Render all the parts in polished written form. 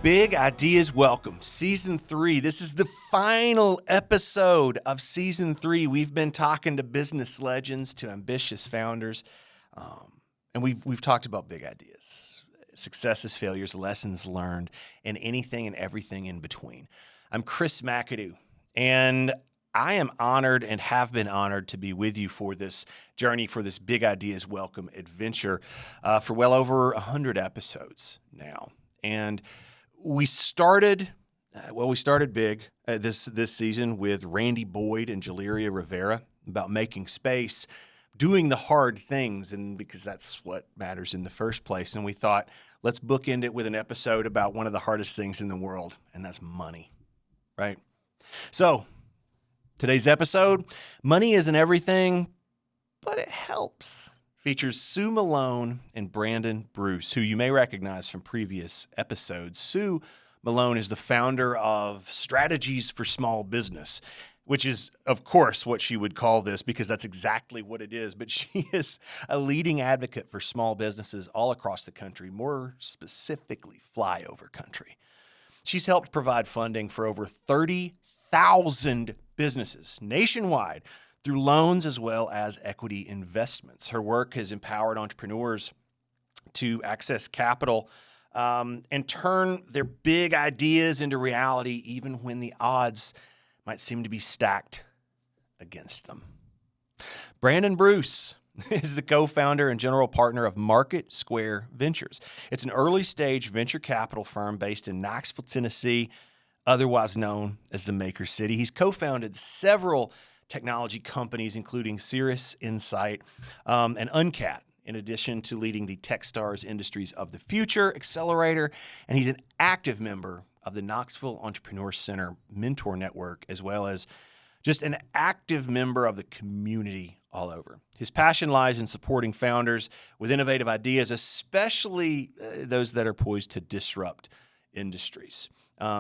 Big Ideas Welcome, Season 3. This is the final episode of Season 3. We've been talking to business legends, to ambitious founders, and we've talked about big ideas, successes, failures, lessons learned, and anything and everything in between. I'm Chris McAdoo, and I am honored and have been honored to be with you for this journey, for this Big Ideas Welcome adventure for well over 100 episodes now. And we started big this season with Randy Boyd and Jaleria Rivera about making space, doing the hard things, and because that's what matters in the first place. And we thought, let's bookend it with an episode about one of the hardest things in the world, and that's money, right? So today's episode, Money Isn't Everything, but It Helps, features Sue Malone and Brandon Bruce, who you may recognize from previous episodes. Sue Malone is the founder of Strategies for Small Business, which is, of course, what she would call this because that's exactly what it is. But she is a leading advocate for small businesses all across the country, more specifically flyover country. She's helped provide funding for over 30,000 businesses nationwide through loans as well as equity investments. Her work has empowered entrepreneurs to access capital and turn their big ideas into reality, even when the odds might seem to be stacked against them. Brandon Bruce is the co-founder and general partner of Market Square Ventures. It's an early-stage venture capital firm based in Knoxville, Tennessee, otherwise known as the Maker City. He's co-founded several technology companies, including Cirrus Insight and Uncat, in addition to leading the Techstars Industries of the Future Accelerator. And he's an active member of the Knoxville Entrepreneur Center Mentor Network, as well as just an active member of the community all over. His passion lies in supporting founders with innovative ideas, especially those that are poised to disrupt industries.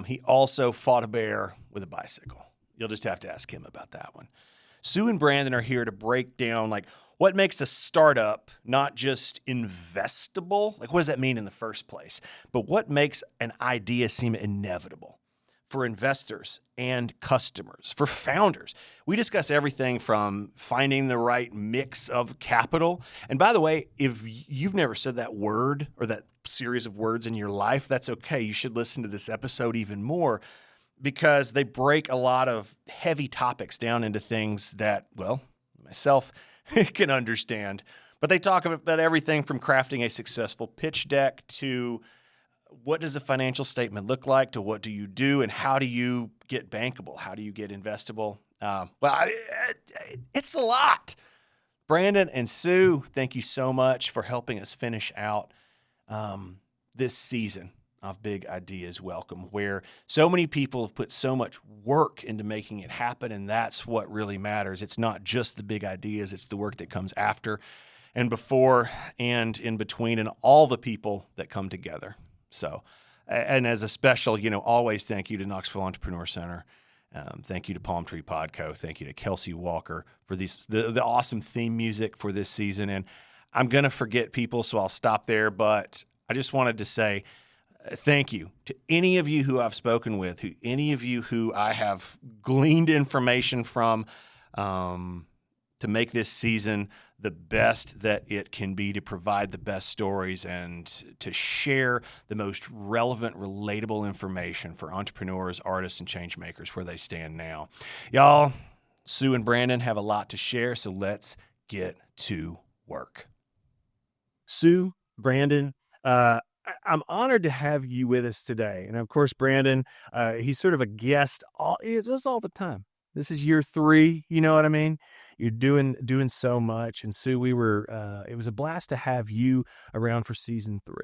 He also fought a bear with a bicycle. You'll just have to ask him about that one. Sue and Brandon are here to break down what makes a startup not just investable, what does that mean in the first place, but what makes an idea seem inevitable for investors and customers, for founders. We discuss everything from finding the right mix of capital. And by the way, if you've never said that word or that series of words in your life, that's okay. You should listen to this episode even more, because they break a lot of heavy topics down into things that, well, myself can understand. But they talk about everything from crafting a successful pitch deck to what does a financial statement look like, to what do you do, and how do you get bankable? How do you get investable? It's a lot. Brandon and Sue, thank you so much for helping us finish out this season of Big Ideas Welcome, where so many people have put so much work into making it happen, and that's what really matters. It's not just the big ideas, it's the work that comes after and before and in between, and all the people that come together. So, and as a special, always thank you to Knoxville Entrepreneur Center. Thank you to Palm Tree Podco. Thank you to Kelsey Walker for the awesome theme music for this season. And I'm going to forget people, so I'll stop there, but I just wanted to say thank you to any of you who I've spoken with, any of you who I have gleaned information from to make this season the best that it can be, to provide the best stories and to share the most relevant, relatable information for entrepreneurs, artists, and change makers where they stand now. Y'all, Sue and Brandon have a lot to share, so let's get to work. Sue, Brandon, I'm honored to have you with us today. And of course, Brandon, he's sort of a guest all the time. This is year 3, you know what I mean? You're doing so much. And Sue, it was a blast to have you around for season 3.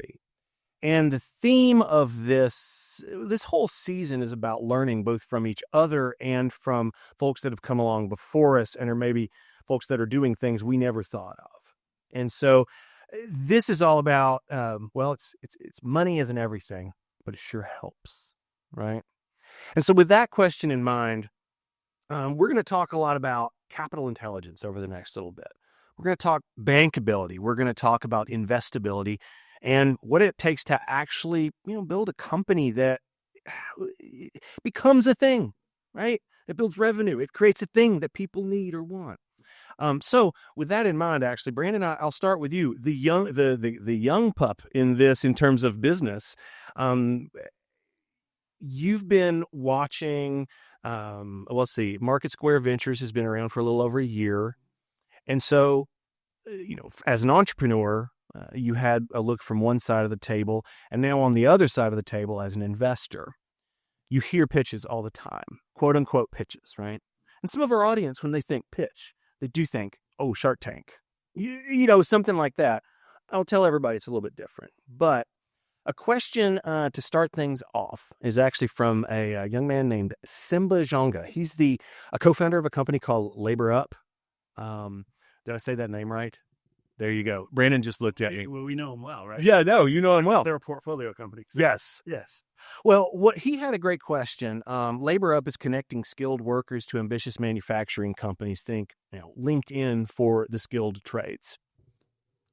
And the theme of this whole season is about learning both from each other and from folks that have come along before us and are maybe folks that are doing things we never thought of. And so this is all about, it's money isn't everything, but it sure helps, right? And so with that question in mind, we're going to talk a lot about capital intelligence over the next little bit. We're going to talk bankability. We're going to talk about investability. and what it takes to actually, build a company that becomes a thing, right? It builds revenue. It creates a thing that people need or want. So with that in mind, actually, Brandon, I'll start with you. The young pup in this, in terms of business. You've been watching. Let's see. Market Square Ventures has been around for a little over a year, and so as an entrepreneur, you had a look from one side of the table, and now on the other side of the table as an investor, you hear pitches all the time, quote unquote pitches, right? And some of our audience, when they think pitch, they do think, oh, Shark Tank, something like that. I'll tell everybody it's a little bit different. But a question to start things off is actually from a young man named Simba Jonga. He's a co-founder of a company called Labor Up. Did I say that name right? There you go. Brandon just looked at you. Well, we know him well, right? Yeah, no, you know him well. They're a portfolio company. So. Yes. Well, he had a great question. Labor Up is connecting skilled workers to ambitious manufacturing companies. Think, LinkedIn for the skilled trades.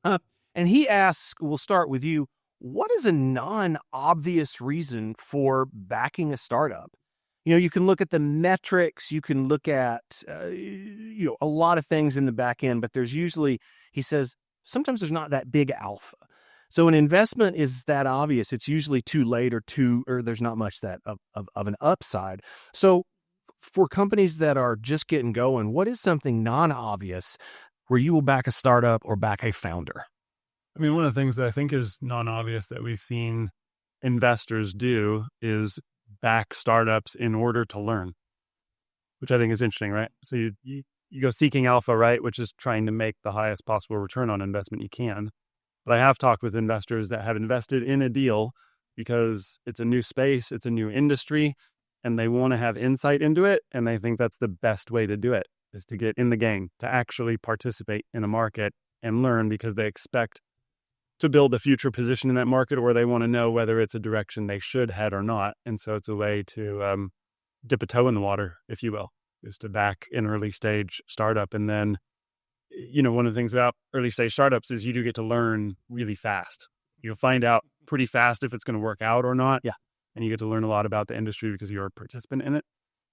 And he asks, we'll start with you. What is a non-obvious reason for backing a startup? You can look at the metrics, you can look at, a lot of things in the back end, but there's usually, he says, sometimes there's not that big alpha. So an investment is that obvious. It's usually too late or there's not much that of an upside. So for companies that are just getting going, what is something non-obvious where you will back a startup or back a founder? I mean, one of the things that I think is non-obvious that we've seen investors do is back startups in order to learn, which I think is interesting, right? So you go seeking alpha, right, which is trying to make the highest possible return on investment you can. But I have talked with investors that have invested in a deal because it's a new space, it's a new industry, and they want to have insight into it, and they think that's the best way to do it, is to get in the game, to actually participate in a market and learn, because they expect to build a future position in that market, or they want to know whether it's a direction they should head or not. And so it's a way to dip a toe in the water, if you will, is to back an early stage startup. And then, one of the things about early stage startups is you do get to learn really fast. You'll find out pretty fast if it's going to work out or not. Yeah. And you get to learn a lot about the industry because you're a participant in it.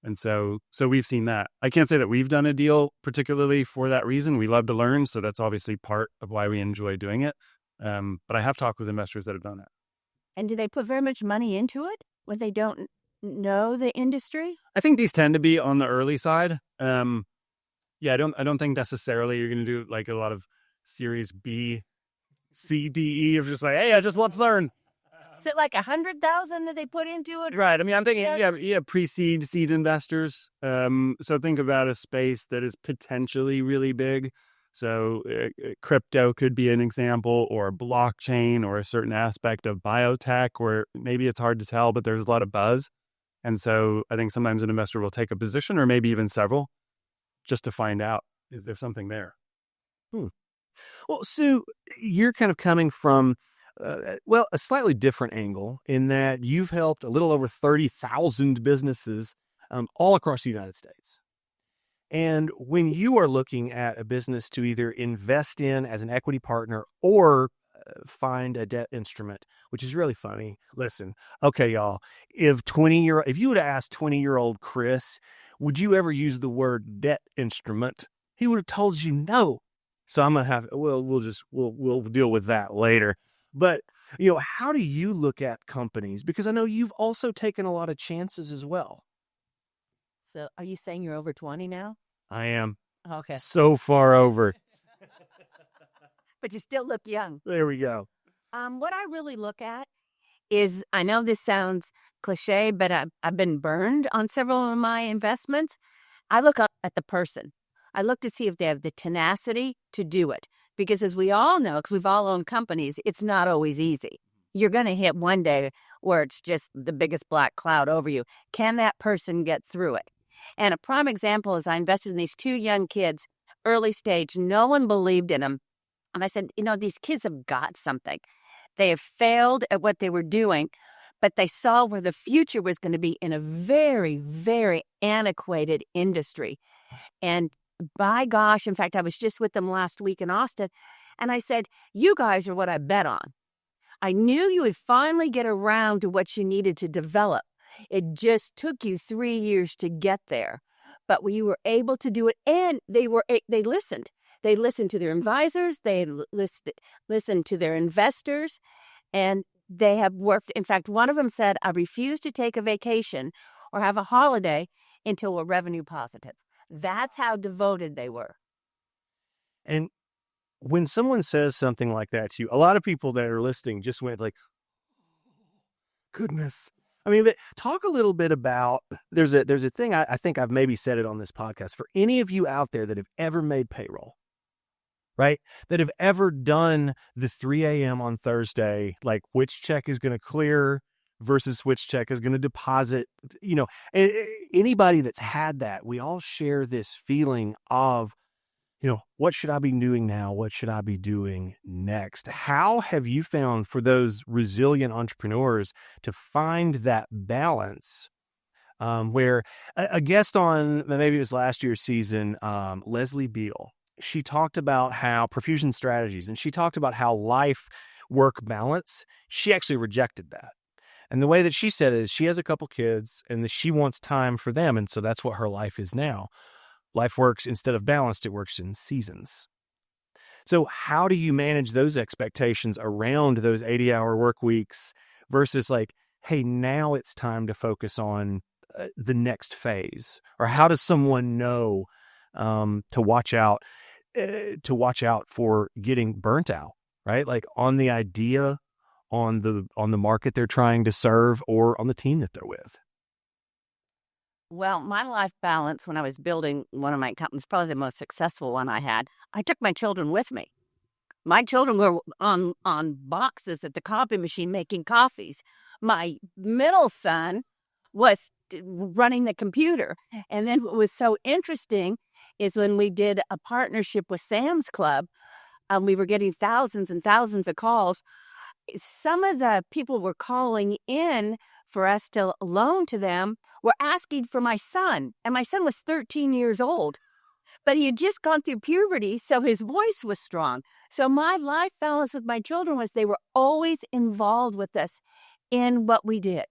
And so we've seen that. I can't say that we've done a deal particularly for that reason. We love to learn. So that's obviously part of why we enjoy doing it. But I have talked with investors that have done that. And do they put very much money into it when they don't know the industry? I think these tend to be on the early side. I don't think necessarily you're going to do like a lot of Series B, C, D, E of just like, hey, I just want to learn. Is it like 100,000 that they put into it? Right. I mean, I'm thinking, pre-seed, seed investors. So think about a space that is potentially really big. So crypto could be an example, or blockchain, or a certain aspect of biotech where maybe it's hard to tell, but there's a lot of buzz. And so I think sometimes an investor will take a position, or maybe even several, just to find out, is there something there? Well, Sue, you're kind of coming from, a slightly different angle in that you've helped a little over 30,000 businesses all across the United States. And when you are looking at a business to either invest in as an equity partner or find a debt instrument, which is really funny. Listen, okay, y'all, if you would have asked 20-year-old Chris, would you ever use the word debt instrument? He would have told you no. So I'm going to we'll deal with that later. But, how do you look at companies? Because I know you've also taken a lot of chances as well. So are you saying you're over 20 now? I am. Okay. So far over. But you still look young. There we go. What I really look at is, I know this sounds cliche, but I've been burned on several of my investments. I look up at the person. I look to see if they have the tenacity to do it. Because as we all know, because we've all owned companies, it's not always easy. You're going to hit one day where it's just the biggest black cloud over you. Can that person get through it? And a prime example is I invested in these two young kids, early stage. No one believed in them. And I said, these kids have got something. They have failed at what they were doing, but they saw where the future was going to be in a very, very antiquated industry. And by gosh, in fact, I was just with them last week in Austin, and I said, you guys are what I bet on. I knew you would finally get around to what you needed to develop. It just took you 3 years to get there, but we were able to do it, and they listened. They listened to their advisors, listened to their investors, and they have worked. In fact, one of them said, I refuse to take a vacation or have a holiday until we're revenue positive. That's how devoted they were. And when someone says something like that to you, a lot of people that are listening just went like, goodness. I mean, but talk a little bit about, there's a thing, I think I've maybe said it on this podcast, for any of you out there that have ever made payroll, right? That have ever done the 3 a.m. on Thursday, like which check is going to clear versus which check is going to deposit, anybody that's had that, we all share this feeling of, what should I be doing now? What should I be doing next? How have you found for those resilient entrepreneurs to find that balance where a guest on, maybe it was last year's season, Leslie Beal, she talked about how Profusion Strategies, and she talked about how life-work balance, she actually rejected that. And the way that she said it is she has a couple kids and she wants time for them. And so that's what her life is now. Life works, instead of balanced, it works in seasons. So how do you manage those expectations around those 80-hour work weeks versus like, hey, now it's time to focus on the next phase? Or how does someone know to watch out for getting burnt out, right? Like on the idea, on the market they're trying to serve, or on the team that they're with? Well, my life balance when I was building one of my companies, probably the most successful one I had, I took my children with me. My children were on boxes at the coffee machine making coffees. My middle son was running the computer. And then what was so interesting is when we did a partnership with Sam's Club, we were getting thousands and thousands of calls. Some of the people were calling in for us to loan to them were asking for my son. And my son was 13 years old, but he had just gone through puberty, so his voice was strong. So my life balance with my children was they were always involved with us in what we did.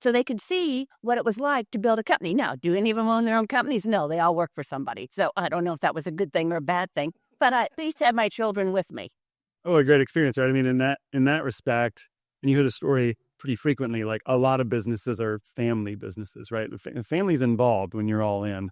So they could see what it was like to build a company. Now, do any of them own their own companies? No, they all work for somebody. So I don't know if that was a good thing or a bad thing, but I at least had my children with me. Oh, a great experience, right? I mean, in that respect, and you hear the story pretty frequently, like a lot of businesses are family businesses, right? Family's involved when you're all in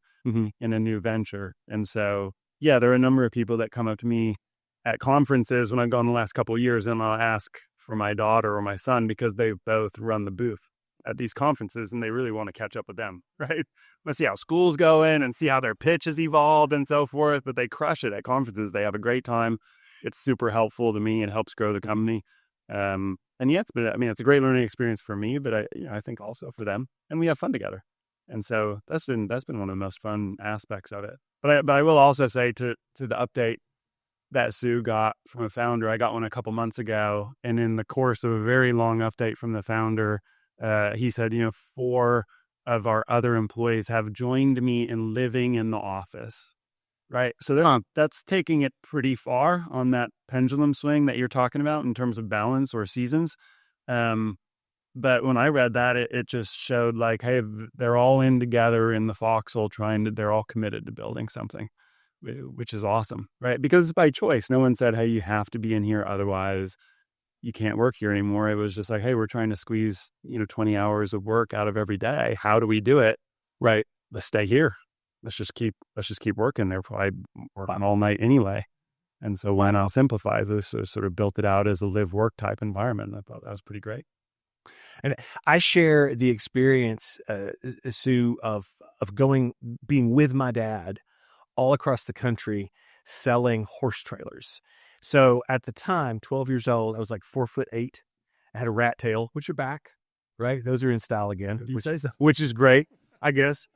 a new venture. And so, yeah, there are a number of people that come up to me at conferences when I've gone the last couple of years, and I'll ask for my daughter or my son because they both run the booth at these conferences and they really want to catch up with them, right? Let's see how school's going and see how their pitch has evolved and so forth, but they crush it at conferences. They have a great time. It's super helpful to me. It helps grow the company. And yeah, it's a great learning experience for me, but I think also for them, and we have fun together. And so that's been one of the most fun aspects of it. But I will also say to the update that Sue got from a founder, I got one a couple months ago, and in the course of a very long update from the founder, he said, 4 of our other employees have joined me in living in the office. Right. So that's taking it pretty far on that pendulum swing that you're talking about in terms of balance or seasons. But when I read that, it just showed like, hey, they're all in together in the foxhole they're all committed to building something, which is awesome. Right. Because it's by choice. No one said, hey, you have to be in here. Otherwise, you can't work here anymore. It was just like, hey, we're trying to squeeze, 20 hours of work out of every day. How do we do it? Right. Let's stay here. Let's just keep working. They're probably working all night anyway. And so why not simplify this? So sort of built it out as a live-work type environment. I thought that was pretty great. And I share the experience, Sue, of being with my dad all across the country selling horse trailers. So at the time, 12 years old, I was like 4'8". I had a rat tail, which are back, right? Those are in style again, which is great, I guess.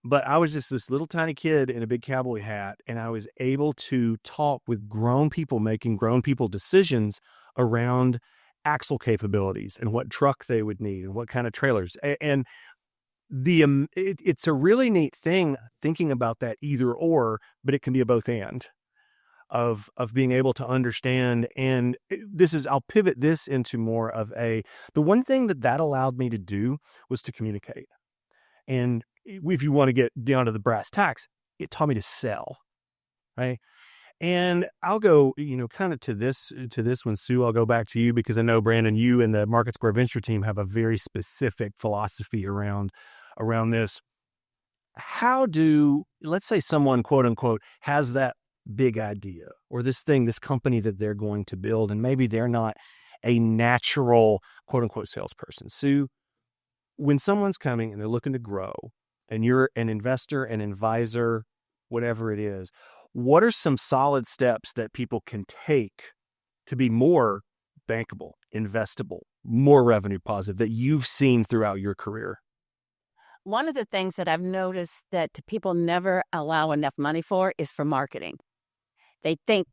But I was just this little tiny kid in a big cowboy hat, and I was able to talk with grown people making grown people decisions around axle capabilities and what truck they would need and what kind of trailers. And it's a really neat thing thinking about that either or, but it can be a both and. of being able to understand. And I'll pivot this into more of the one thing that allowed me to do was to communicate. And if you want to get down to the brass tacks, it taught me to sell, right? And I'll go, kind of to this one, Sue, I'll go back to you because I know, Brandon, you and the Market Square Venture team have a very specific philosophy around this. Let's say someone, quote unquote, has that big idea or this company that they're going to build, and maybe they're not a natural, quote unquote, salesperson. Sue, when someone's coming and they're looking to grow and you're an investor, an advisor, whatever it is, what are some solid steps that people can take to be more bankable, investable, more revenue positive that you've seen throughout your career? One of the things that I've noticed that people never allow enough money for is for marketing. They think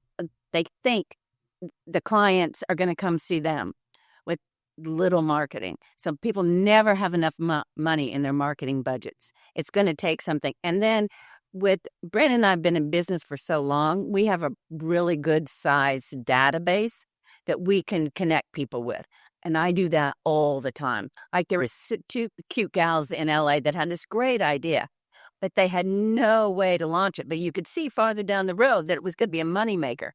the clients are going to come see them with little marketing. So people never have enough money in their marketing budgets. It's going to take something. And then with Brandon and I have been in business for so long, we have a really good size database that we can connect people with. And I do that all the time. Like there was 2 cute gals in LA that had this great idea, but they had no way to launch it. But you could see farther down the road that it was going to be a moneymaker.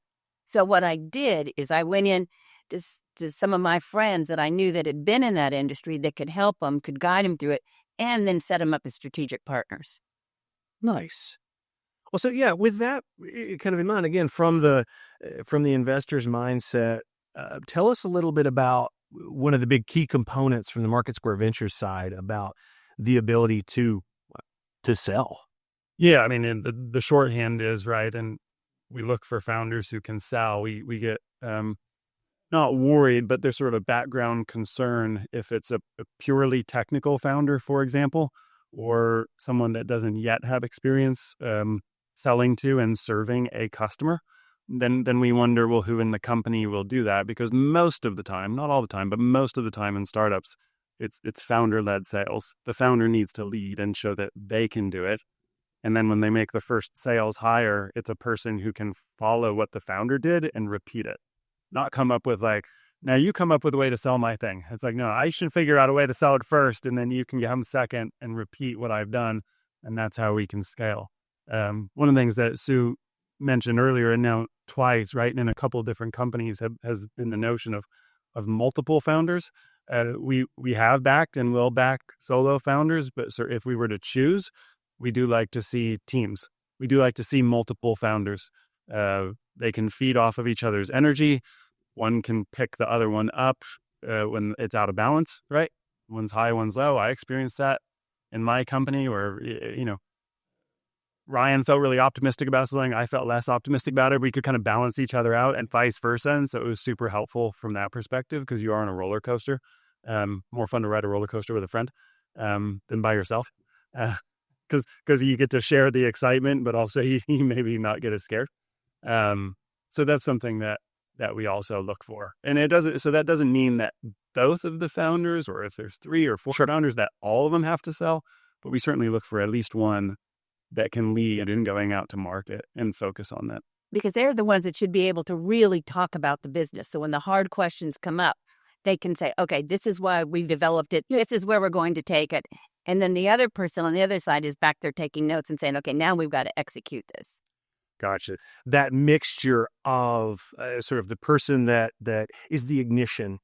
So what I did is I went in to some of my friends that I knew that had been in that industry that could help them, could guide them through it, and then set them up as strategic partners. Nice. Well, so yeah, with that kind of in mind, again, from the investor's mindset, tell us a little bit about one of the big key components from the Market Square Ventures side about the ability to sell. Yeah, I mean, the shorthand is, right, and we look for founders who can sell. We get not worried, but there's sort of a background concern if it's a purely technical founder, for example, or someone that doesn't yet have experience selling to and serving a customer. Then we wonder, well, who in the company will do that? Because most of the time, not all the time, but most of the time in startups, it's founder-led sales. The founder needs to lead and show that they can do it. And then when they make the first sales hire, it's a person who can follow what the founder did and repeat it. Not come up with like, now you come up with a way to sell my thing. It's like, no, I should figure out a way to sell it first, and then you can come second and repeat what I've done. And that's how we can scale. One of the things that Sue mentioned earlier, and now twice, right, and in a couple of different companies has been the notion of multiple founders. We have backed and will back solo founders, but so if we were to choose, we do like to see teams. We do like to see multiple founders. They can feed off of each other's energy. One can pick the other one up when it's out of balance, right? One's high, one's low. I experienced that in my company where, Ryan felt really optimistic about something. I felt less optimistic about it. We could kind of balance each other out and vice versa. And so it was super helpful from that perspective because you are on a roller coaster. More fun to ride a roller coaster with a friend than by yourself. Because you get to share the excitement, but also you maybe not get as scared. So that's something that we also look for. And that doesn't mean that both of the founders, or if there's 3 or 4 founders, that all of them have to sell, but we certainly look for at least one that can lead in going out to market and focus on that. Because they're the ones that should be able to really talk about the business. So when the hard questions come up, they can say, okay, this is why we've developed it. This is where we're going to take it. And then the other person on the other side is back there taking notes and saying, okay, now we've got to execute this. Gotcha. That mixture of sort of the person that is the ignition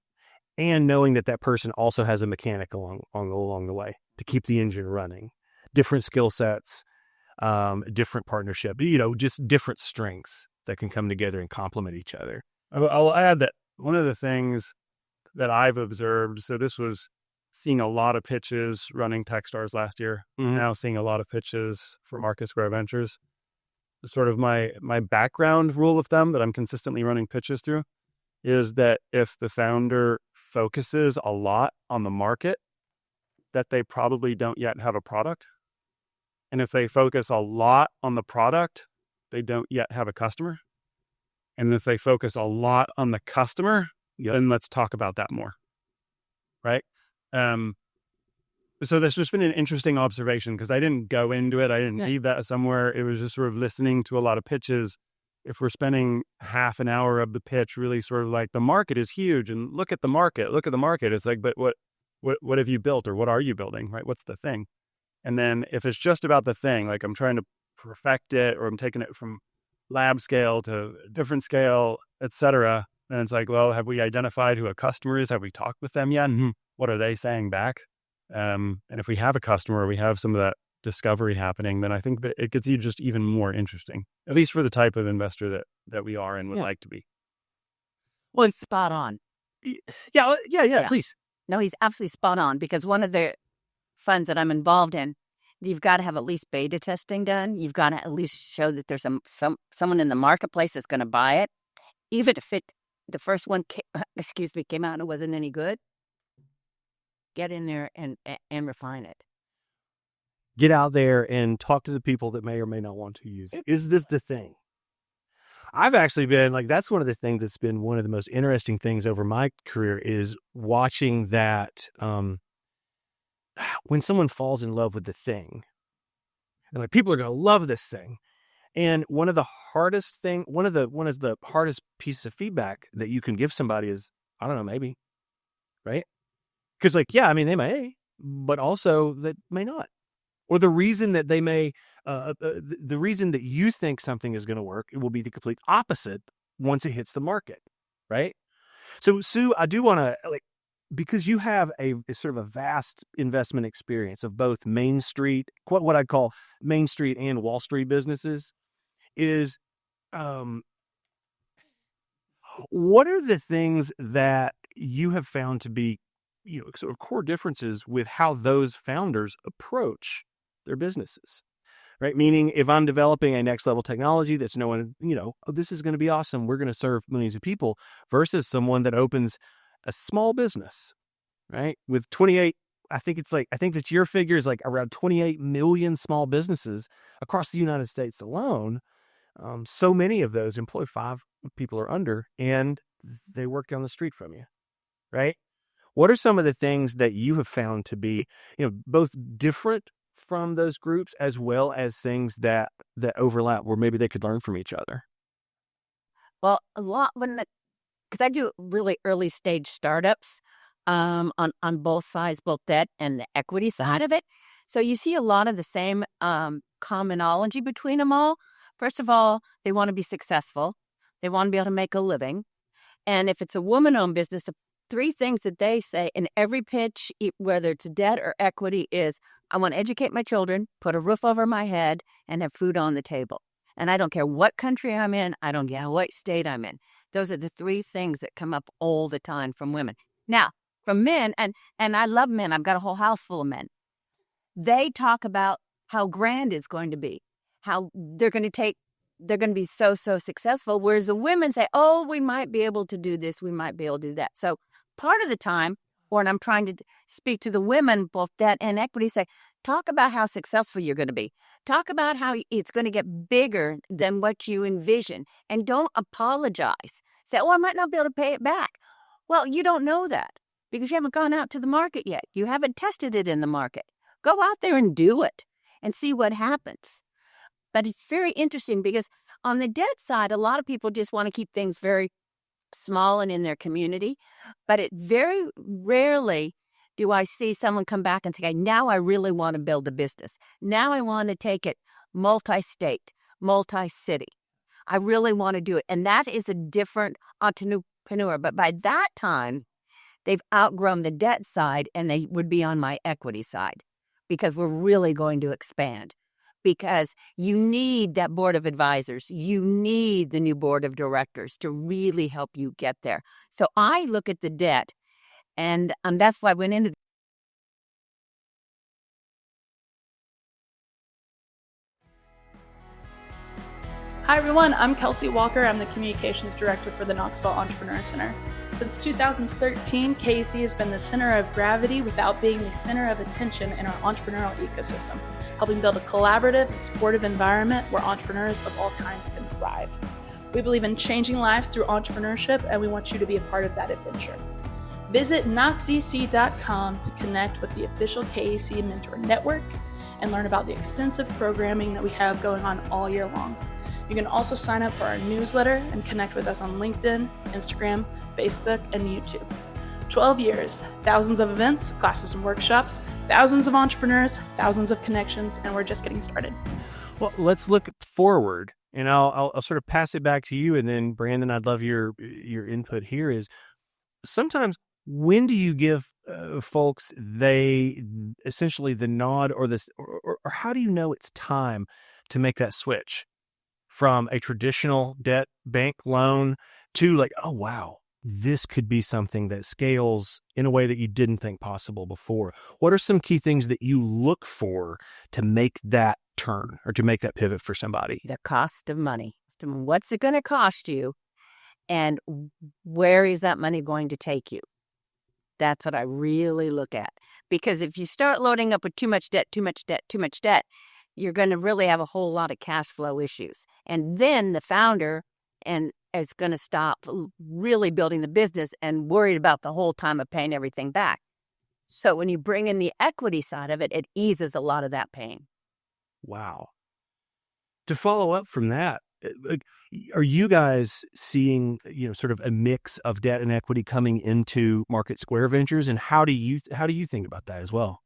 and knowing that person also has a mechanic along the way to keep the engine running. Different skill sets, different partnership, just different strengths that can come together and complement each other. I'll add that one of the things that I've observed, so this was seeing a lot of pitches running Techstars last year, now seeing a lot of pitches for Market Square Ventures. Sort of my background rule of thumb that I'm consistently running pitches through is that if the founder focuses a lot on the market, that they probably don't yet have a product. And if they focus a lot on the product, they don't yet have a customer. And if they focus a lot on the customer, then let's talk about that more. Right? So that's just been an interesting observation because I didn't go into it. I didn't read that somewhere. It was just sort of listening to a lot of pitches if we're spending half an hour of the pitch really sort of like the market is huge and look at the market, it's like, but what have you built or what are you building, right? What's the thing? And then if it's just about the thing, like I'm trying to perfect it or I'm taking it from lab scale to different scale, et cetera, then it's like, well, have we identified who a customer is? Have we talked with them yet? What are they saying back? And if we have a customer, we have some of that discovery happening, then I think that it gets you just even more interesting, at least for the type of investor that we are and would like to be. Well, it's spot on. Yeah, please. No, he's absolutely spot on, because one of the funds that I'm involved in, you've got to have at least beta testing done. You've got to at least show that there's someone in the marketplace that's going to buy it. Even if the first one came out and it wasn't any good, get in there and refine it. Get out there and talk to the people that may or may not want to use it. Is this the thing? I've actually been like, that's one of the things that's been one of the most interesting things over my career is watching that when someone falls in love with the thing, and like people are going to love this thing. And one of the hardest pieces of feedback that you can give somebody is, I don't know, maybe, right? Because like, yeah, I mean, they may, but also that may not. Or the reason that they may, the reason that you think something is going to work, it will be the complete opposite once it hits the market, right? So, Sue, I do want to, because you have a sort of a vast investment experience of both Main Street, what I'd call Main Street and Wall Street businesses, is what are the things that you have found to be, sort of core differences with how those founders approach their businesses, right? Meaning if I'm developing a next level technology that's knowing, this is going to be awesome, we're going to serve millions of people, versus someone that opens a small business, right? With 28, I think that your figure is like around 28 million small businesses across the United States alone. So many of those employ 5 people or under, and they work down the street from you, right? What are some of the things that you have found to be, both different from those groups as well as things that overlap where maybe they could learn from each other? Well, a lot because I do really early stage startups on both sides, both debt and the equity side of it. So you see a lot of the same commonology between them all. First of all, they want to be successful. They want to be able to make a living. And if it's a woman-owned business, the 3 things that they say in every pitch, whether it's debt or equity, is I want to educate my children, put a roof over my head, and have food on the table. And I don't care what country I'm in. I don't care what state I'm in. Those are the 3 things that come up all the time from women. Now, from men, and I love men. I've got a whole house full of men. They talk about how grand it's going to be, how they're going to be so successful. Whereas the women say, oh, we might be able to do this. We might be able to do that. So part of the time, when I'm trying to speak to the women, both debt and equity, say, talk about how successful you're going to be. Talk about how it's going to get bigger than what you envision. And don't apologize. Say, oh, I might not be able to pay it back. Well, you don't know that because you haven't gone out to the market yet. You haven't tested it in the market. Go out there and do it and see what happens. But it's very interesting because on the debt side, a lot of people just want to keep things very small and in their community. But it very rarely do I see someone come back and say, now I really want to build a business. Now I want to take it multi-state, multi-city. I really want to do it. And that is a different entrepreneur. But by that time, they've outgrown the debt side and they would be on my equity side because we're really going to expand. Because you need that board of advisors. You need the new board of directors to really help you get there. So I look at the debt, and that's why I went into. Hi everyone, I'm Kelsey Walker. I'm the Communications Director for the Knoxville Entrepreneur Center. Since 2013, KAC has been the center of gravity without being the center of attention in our entrepreneurial ecosystem, helping build a collaborative and supportive environment where entrepreneurs of all kinds can thrive. We believe in changing lives through entrepreneurship, and we want you to be a part of that adventure. Visit knoxec.com to connect with the official KAC Mentor Network and learn about the extensive programming that we have going on all year long. You can also sign up for our newsletter and connect with us on LinkedIn, Instagram, Facebook, and YouTube. 12 years, thousands of events, classes and workshops, thousands of entrepreneurs, thousands of connections, and we're just getting started. Well, let's look forward, and I'll sort of pass it back to you, and then Brandon, I'd love your input here. Is sometimes when do you give folks essentially the nod or this, or how do you know it's time to make that switch from a traditional debt bank loan to like, oh wow, this could be something that scales in a way that you didn't think possible before? What are some key things that you look for to make that turn or to make that pivot for somebody? The cost of money. What's it going to cost you? And where is that money going to take you? That's what I really look at. Because if you start loading up with too much debt, you're going to really have a whole lot of cash flow issues. And then the founder is going to stop really building the business and worried about the whole time of paying everything back. So when you bring in the equity side of it, it eases a lot of that pain. Wow. To follow up from that, are you guys seeing, sort of a mix of debt and equity coming into Market Square Ventures, and how do you think about that as well?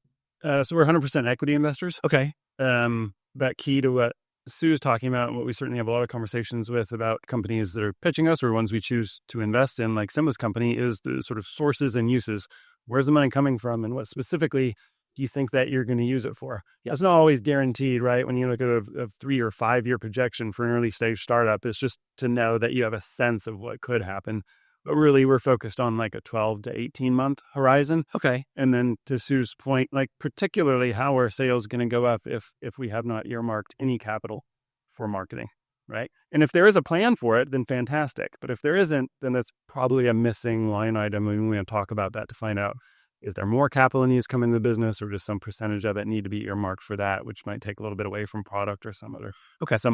So we're 100% equity investors. Okay. But key to what Sue's talking about, and what we certainly have a lot of conversations with about companies that are pitching us or ones we choose to invest in, like Simba's company, is the sort of sources and uses. Where's the money coming from, and what specifically do you think that you're going to use it for? Yeah, it's not always guaranteed, right? When you look at a 3 or 5 year projection for an early stage startup, it's just to know that you have a sense of what could happen. But really, we're focused on like a 12 to 18 month horizon. Okay. And then to Sue's point, like particularly how are sales going to go up if we have not earmarked any capital for marketing, right? And if there is a plan for it, then fantastic. But if there isn't, then that's probably a missing line item. And we're going to talk about that to find out, is there more capital needs to come into the business, or just some percentage of it need to be earmarked for that, which might take a little bit away from product or some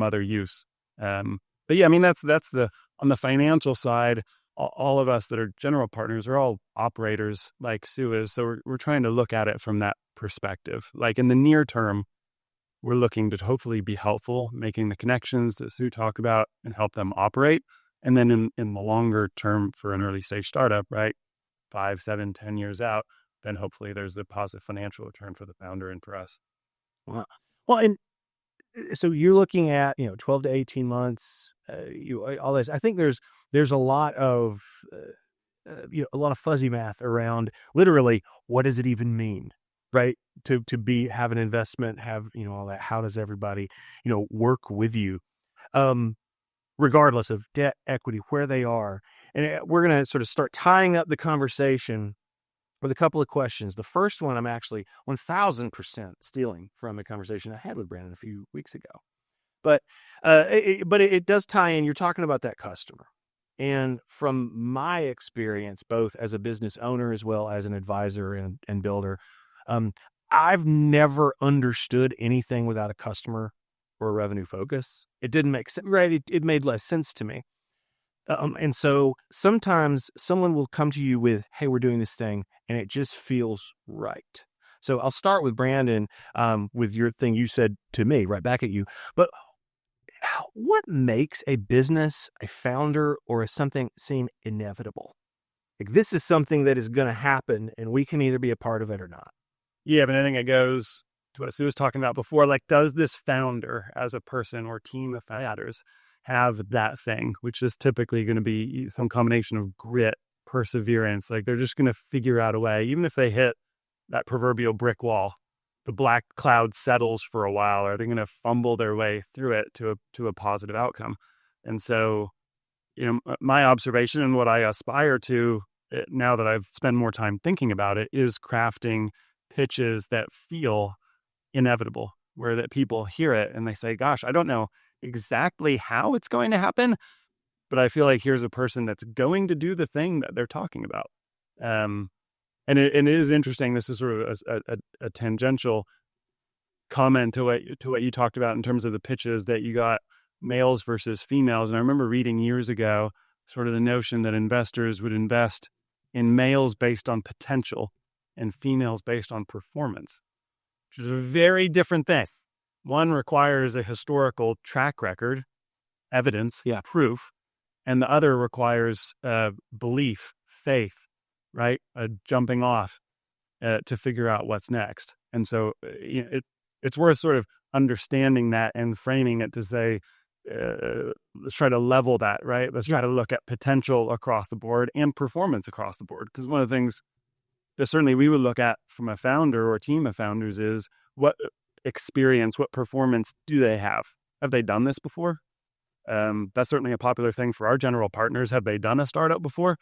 other use. But yeah, I mean, that's on the financial side. All of us that are general partners are all operators like Sue is. So we're trying to look at it from that perspective. Like in the near term, we're looking to hopefully be helpful, making the connections that Sue talked about and help them operate. And then in the longer term for an early stage startup, right, 5, 7, 10 years out, then hopefully there's a positive financial return for the founder and for us. Wow. Well, and so you're looking at 12 to 18 months. All this. I think there's a lot of fuzzy math around literally what does it even mean, right? To have an investment, have all that. How does everybody work with you, regardless of debt, equity, where they are? And we're going to sort of start tying up the conversation with a couple of questions. The first one I'm actually 1,000% stealing from a conversation I had with Brandon a few weeks ago. But it does tie in. You're talking about that customer. And from my experience, both as a business owner as well as an advisor and builder, I've never understood anything without a customer or a revenue focus. It didn't make sense, right? It made less sense to me. And so sometimes someone will come to you with, hey, we're doing this thing, and it just feels right. So I'll start with Brandon, with your thing you said to me, right back at you. But what makes a business, a founder, or something seem inevitable? Like this is something that is going to happen, and we can either be a part of it or not. Yeah, but I think it goes to what Sue was talking about before. Like, does this founder as a person or team of founders have that thing, which is typically going to be some combination of grit, perseverance? Like they're just going to figure out a way, even if they hit that proverbial brick wall, the black cloud settles for a while, or they're going to fumble their way through it to a positive outcome. And so, my observation and what I aspire to now that I've spent more time thinking about it is crafting pitches that feel inevitable, where that people hear it and they say, gosh, I don't know exactly how it's going to happen, but I feel like here's a person that's going to do the thing that they're talking about. And it is interesting. This is sort of a tangential comment to what you talked about in terms of the pitches that you got, males versus females. And I remember reading years ago sort of the notion that investors would invest in males based on potential and females based on performance, which is a very different thing. One requires a historical track record, evidence, Yeah. proof, and the other requires belief, faith, right? Jumping off to figure out what's next. And so it's worth sort of understanding that and framing it to say, let's try to level that, right? Let's try to look at potential across the board and performance across the board. Because one of the things that certainly we would look at from a founder or a team of founders is what experience, what performance do they have? Have they done this before? That's certainly a popular thing for our general partners. Have they done a startup before?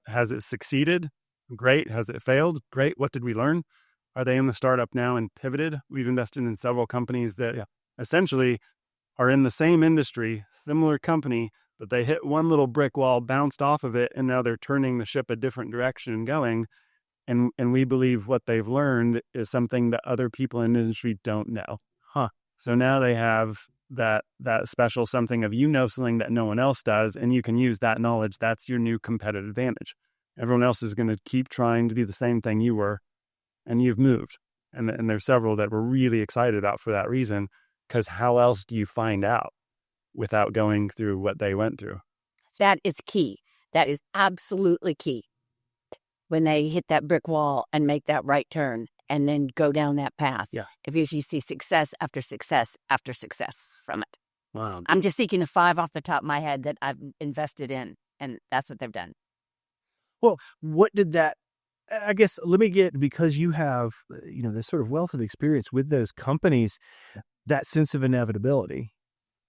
Has it succeeded? Great. Has it failed? Great. What did we learn? Are they in the startup now and pivoted? We've invested in several companies that essentially are in the same industry, similar company, but they hit one little brick wall, bounced off of it, and now they're turning the ship a different direction and going. And we believe what they've learned is something that other people in the industry don't know. So now they have that special something of, something that no one else does, and you can use that knowledge. That's your new competitive advantage. Everyone else is going to keep trying to do the same thing you were, and you've moved. And there's several that we're really excited about for that reason, because how else do you find out without going through what they went through? That is key. That is absolutely key. When they hit that brick wall and make that right turn and then go down that path. Yeah. If you see success after success after success from it. Wow. I'm just thinking of 5 off the top of my head that I've invested in, and that's what they've done. Well, what did that, I guess, let me get, because you have, this sort of wealth of experience with those companies, that sense of inevitability,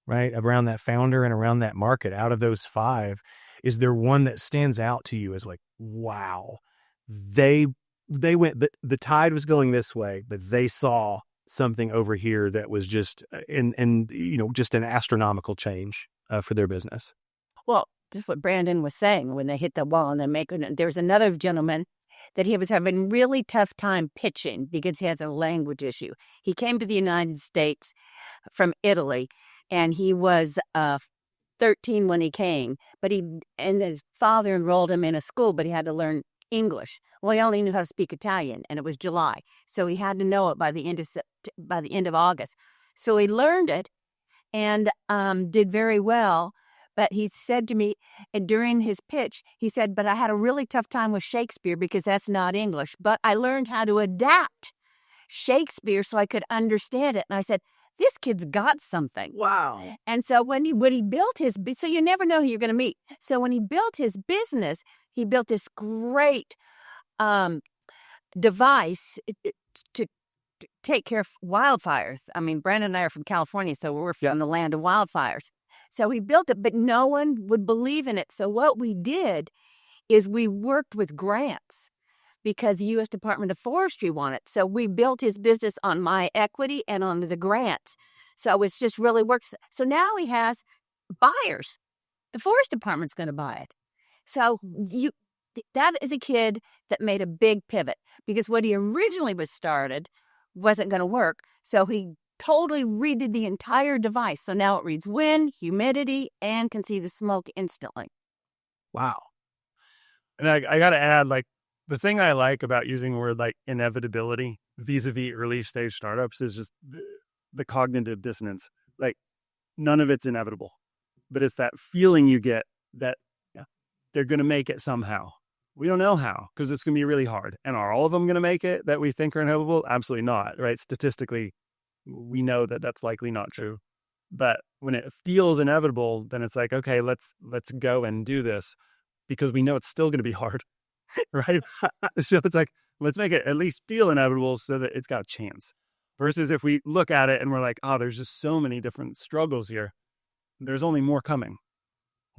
right? Around that founder and around that market, out of those 5, is there one that stands out to you as like, wow, they went, the tide was going this way, but they saw something over here that was just, just an astronomical change for their business? Well, just what Brandon was saying, when they hit the wall and there's another gentleman that he was having a really tough time pitching because he has a language issue. He came to the United States from Italy, and he was 13 when he came, and his father enrolled him in a school, but he had to learn English. Well, he only knew how to speak Italian, and it was July, so he had to know it by the end of August. So he learned it and did very well. But he said to me, and during his pitch, he said, but I had a really tough time with Shakespeare because that's not English. But I learned how to adapt Shakespeare so I could understand it. And I said, this kid's got something. Wow. And so when he built so you never know who you're going to meet. So when he built his business, he built this great device to take care of wildfires. I mean, Brandon and I are from California, so we're from the land of wildfires. So he built it, but no one would believe in it. So what we did is we worked with grants because the U.S. Department of Forestry wanted it. So we built his business on my equity and on the grants. So it's just really works. So now he has buyers. The Forest Department's going to buy it. So that is a kid that made a big pivot, because what he originally was started wasn't going to work. So he totally redid the entire device. So now it reads wind, humidity, and can see the smoke instantly. Wow. And I got to add, like, the thing I like about using the word like inevitability vis-a-vis early stage startups is just the cognitive dissonance. Like, none of it's inevitable, but it's that feeling you get that they're going to make it somehow. We don't know how, because it's going to be really hard. And are all of them going to make it that we think are inevitable? Absolutely not, right? Statistically, we know that that's likely not true. But when it feels inevitable, then it's like, okay, let's go and do this, because we know it's still going to be hard, right? So it's like, let's make it at least feel inevitable so that it's got a chance. Versus if we look at it and we're like, oh, there's just so many different struggles here, there's only more coming.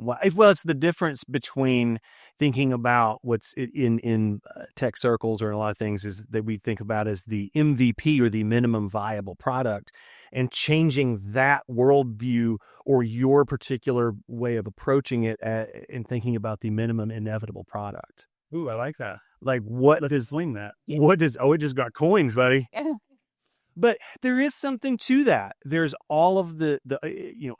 Well, it's the difference between thinking about what's in tech circles or in a lot of things is that we think about as the MVP or the minimum viable product, and changing that worldview or your particular way of approaching it and thinking about the minimum inevitable product. Ooh, I like that. Like, what Let's does explain that. What does it just got coins, buddy? But there is something to that. There's all of the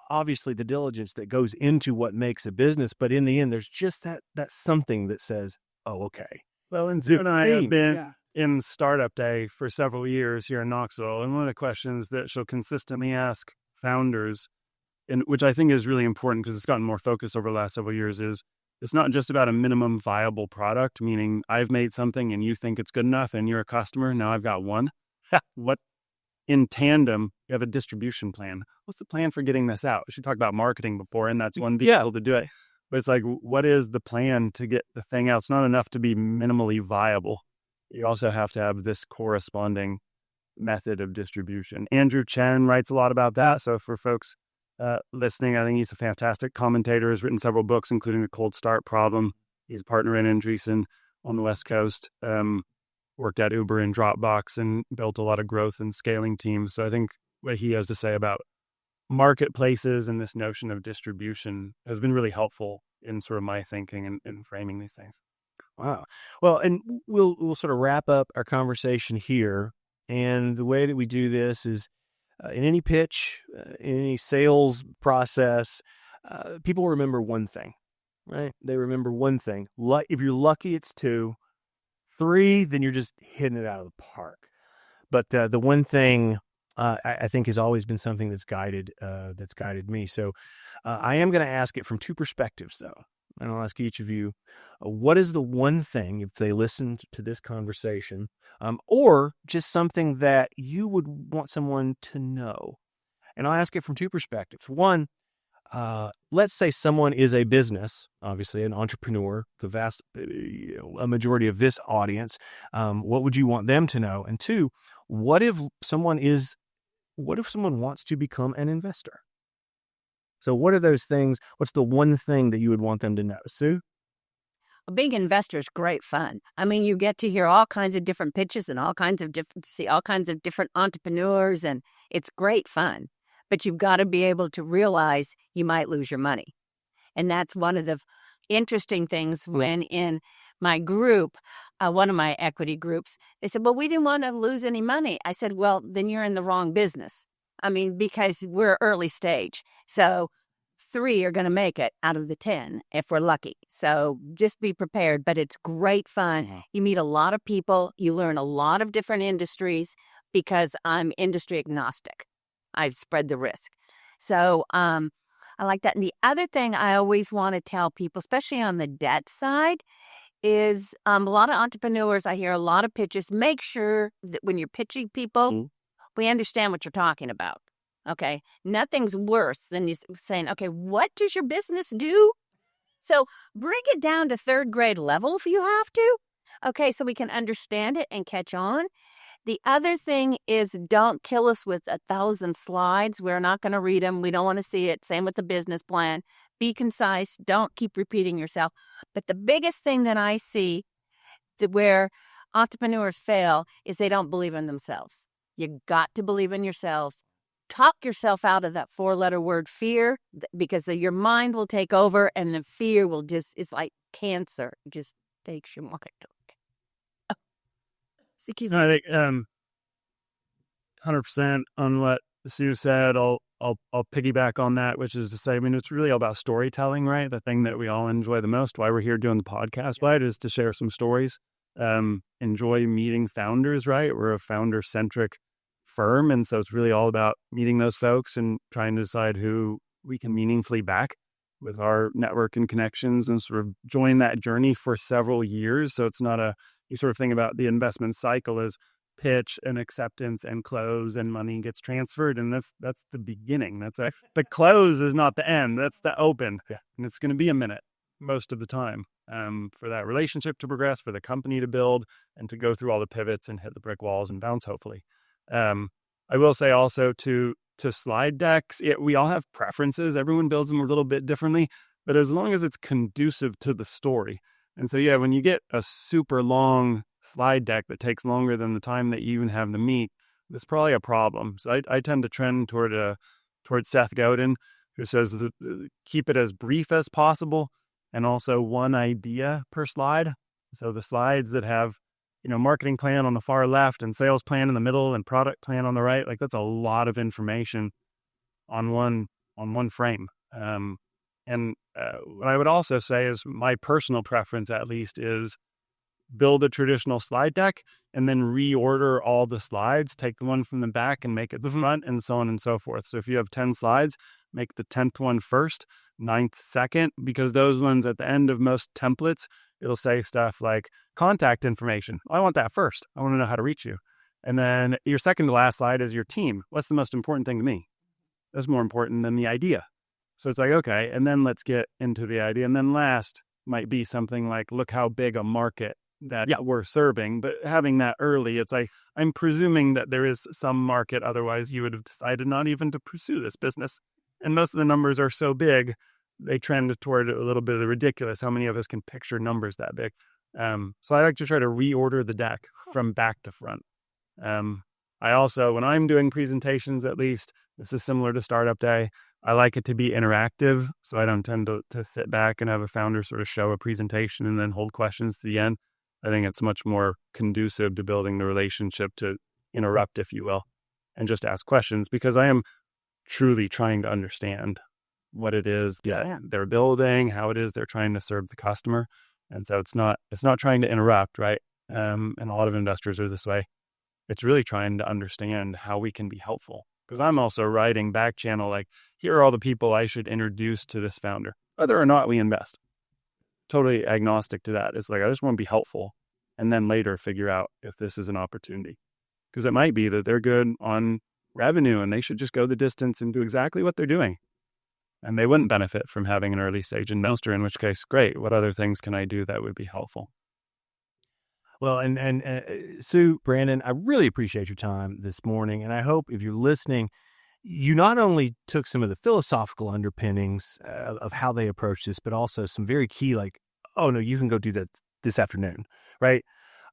obviously the diligence that goes into what makes a business, but in the end, there's just that something that says, oh, okay. Well, and Sue and I have been in Startup Day for several years here in Knoxville, and one of the questions that she'll consistently ask founders and which I think is really important because it's gotten more focus over the last several years, is it's not just about a minimum viable product, meaning I've made something and you think it's good enough and you're a customer. Now I've got one. What in tandem, you have a distribution plan. What's the plan for getting this out? We should talk about marketing before, and that's one vehicle to do it. But it's like, what is the plan to get the thing out? It's not enough to be minimally viable. You also have to have this corresponding method of distribution. Andrew Chen writes a lot about that. So for folks listening, I think he's a fantastic commentator. Has written several books, including The Cold Start Problem. He's a partner in Andreessen on the West Coast. Worked at Uber and Dropbox and built a lot of growth and scaling teams. So I think what he has to say about marketplaces and this notion of distribution has been really helpful in sort of my thinking and framing these things. Wow. Well, and we'll sort of wrap up our conversation here. And the way that we do this is in any pitch, in any sales process, people remember one thing, right? They remember one thing. If you're lucky, it's 2. 3, then you're just hitting it out of the park. But the one thing I think has always been something that's guided me. So I am going to ask it from 2 perspectives, though. And I'll ask each of you, what is the one thing, if they listened to this conversation, or just something that you would want someone to know? And I'll ask it from 2 perspectives. One, let's say someone is a business, obviously an entrepreneur, a majority of this audience. What would you want them to know? And 2, what if someone wants to become an investor? So what are those things? What's the one thing that you would want them to know? Sue? Being an investor is great fun. I mean, you get to hear all kinds of different pitches and see all kinds of different entrepreneurs, and it's great fun. But you've got to be able to realize you might lose your money. And that's one of the interesting things when in my group, one of my equity groups, they said, well, we didn't want to lose any money. I said, well, then you're in the wrong business. I mean, because we're early stage. So 3 are going to make it out of the 10 if we're lucky. So just be prepared. But it's great fun. You meet a lot of people. You learn a lot of different industries because I'm industry agnostic. I've spread the risk. So I like that. And the other thing I always want to tell people, especially on the debt side, is a lot of entrepreneurs, I hear a lot of pitches. Make sure that when you're pitching people, we understand what you're talking about. Okay. Nothing's worse than you saying, okay, what does your business do? So bring it down to 3rd grade level if you have to. Okay. So we can understand it and catch on. The other thing is don't kill us with 1,000 slides. We're not going to read them. We don't want to see it. Same with the business plan. Be concise. Don't keep repeating yourself. But the biggest thing that I see where entrepreneurs fail is they don't believe in themselves. You got to believe in yourselves. Talk yourself out of that 4-letter word fear, because your mind will take over and the fear will it's like cancer. It just takes your mind. Excuse me. No, I think 100% on what Sue said. I'll piggyback on that, which is to say, I mean, it's really all about storytelling, right? The thing that we all enjoy the most, why we're here doing the podcast, right, is to share some stories. Enjoy meeting founders, right? We're a founder-centric firm, and so it's really all about meeting those folks and trying to decide who we can meaningfully back with our network and connections and sort of join that journey for several years. So it's not you sort of think about the investment cycle as pitch and acceptance and close and money gets transferred. And that's the beginning. The close is not the end. That's the open. Yeah. And it's going to be a minute most of the time for that relationship to progress, for the company to build and to go through all the pivots and hit the brick walls and bounce, hopefully. I will say also to slide decks, we all have preferences. Everyone builds them a little bit differently, but as long as it's conducive to the story. And so, yeah, when you get a super long slide deck that takes longer than the time that you even have the meet, that's probably a problem. So I tend to trend toward Seth Godin, who says keep it as brief as possible and also one idea per slide. So the slides that have, marketing plan on the far left and sales plan in the middle and product plan on the right, like that's a lot of information on one frame. And what I would also say is my personal preference, at least, is build a traditional slide deck and then reorder all the slides, take the one from the back and make it the front, and so on and so forth. So if you have 10 slides, make the 10th one first, 9th second, because those ones at the end of most templates, it'll say stuff like contact information. I want that first. I want to know how to reach you. And then your second to last slide is your team. What's the most important thing to me? That's more important than the idea. So it's like, okay, and then let's get into the idea. And then last might be something like, look how big a market that we're serving. But having that early, it's like, I'm presuming that there is some market. Otherwise, you would have decided not even to pursue this business. And most of the numbers are so big, they trend toward a little bit of the ridiculous. How many of us can picture numbers that big? So I like to try to reorder the deck from back to front. I also, when I'm doing presentations, at least, this is similar to Startup Day, I like it to be interactive. So I don't tend to sit back and have a founder sort of show a presentation and then hold questions to the end. I think it's much more conducive to building the relationship to interrupt, if you will, and just ask questions, because I am truly trying to understand what it is that they're building, how it is they're trying to serve the customer. And so it's not trying to interrupt, right? And a lot of investors are this way. It's really trying to understand how we can be helpful. Because I'm also writing back channel, like, here are all the people I should introduce to this founder, whether or not we invest. Totally agnostic to that. It's like, I just want to be helpful and then later figure out if this is an opportunity. Because it might be that they're good on revenue and they should just go the distance and do exactly what they're doing. And they wouldn't benefit from having an early stage investor, in which case, great. What other things can I do that would be helpful? Well, and Sue, Brandon, I really appreciate your time this morning. And I hope if you're listening, you not only took some of the philosophical underpinnings of how they approach this, but also some very key, like, oh, no, you can go do that this afternoon, right?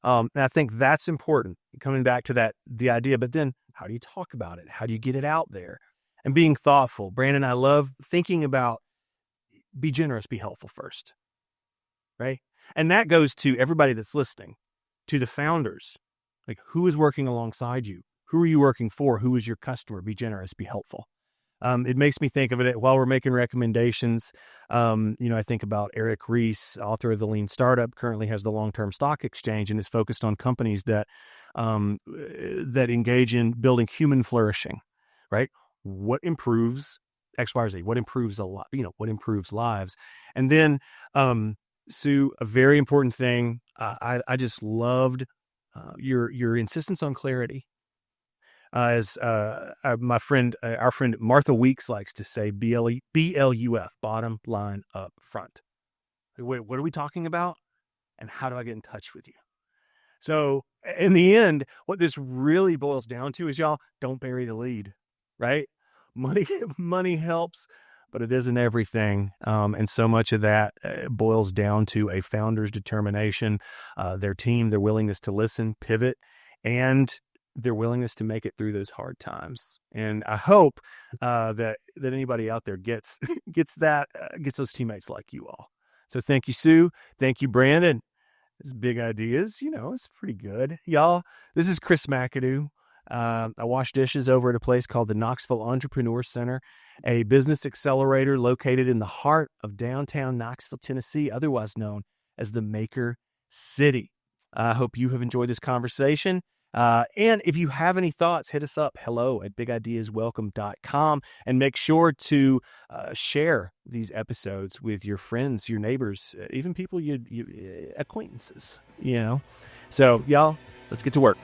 And I think that's important, coming back to the idea. But then how do you talk about it? How do you get it out there? And being thoughtful. Brandon, I love thinking about be generous, be helpful first, right? And that goes to everybody that's listening, to the founders. Like, who is working alongside you? Who are you working for? Who is your customer? Be generous, be helpful. It makes me think of it while we're making recommendations. I think about Eric Ries, author of The Lean Startup, currently has the Long-Term Stock Exchange and is focused on companies that engage in building human flourishing, right? What improves X, Y, or Z? What improves a lot? What improves lives? And then, Sue, a very important thing. I just loved your insistence on clarity. As our friend Martha Weeks likes to say, BLUF, bottom line up front. Wait, what are we talking about? And how do I get in touch with you? So in the end, what this really boils down to is, y'all, don't bury the lead, right? Money helps, but it isn't everything. And so much of that boils down to a founder's determination, their team, their willingness to listen, pivot, and their willingness to make it through those hard times. And I hope that anybody out there gets those teammates like you all. So thank you, Sue. Thank you, Brandon. It's big ideas. It's pretty good. Y'all, this is Chris McAdoo. I wash dishes over at a place called the Knoxville Entrepreneur Center, a business accelerator located in the heart of downtown Knoxville, Tennessee, otherwise known as the Maker City. I hope you have enjoyed this conversation. And if you have any thoughts, hit us up, hello@bigideaswelcome.com, and make sure to share these episodes with your friends, your neighbors, even people you acquaintances, So y'all, let's get to work.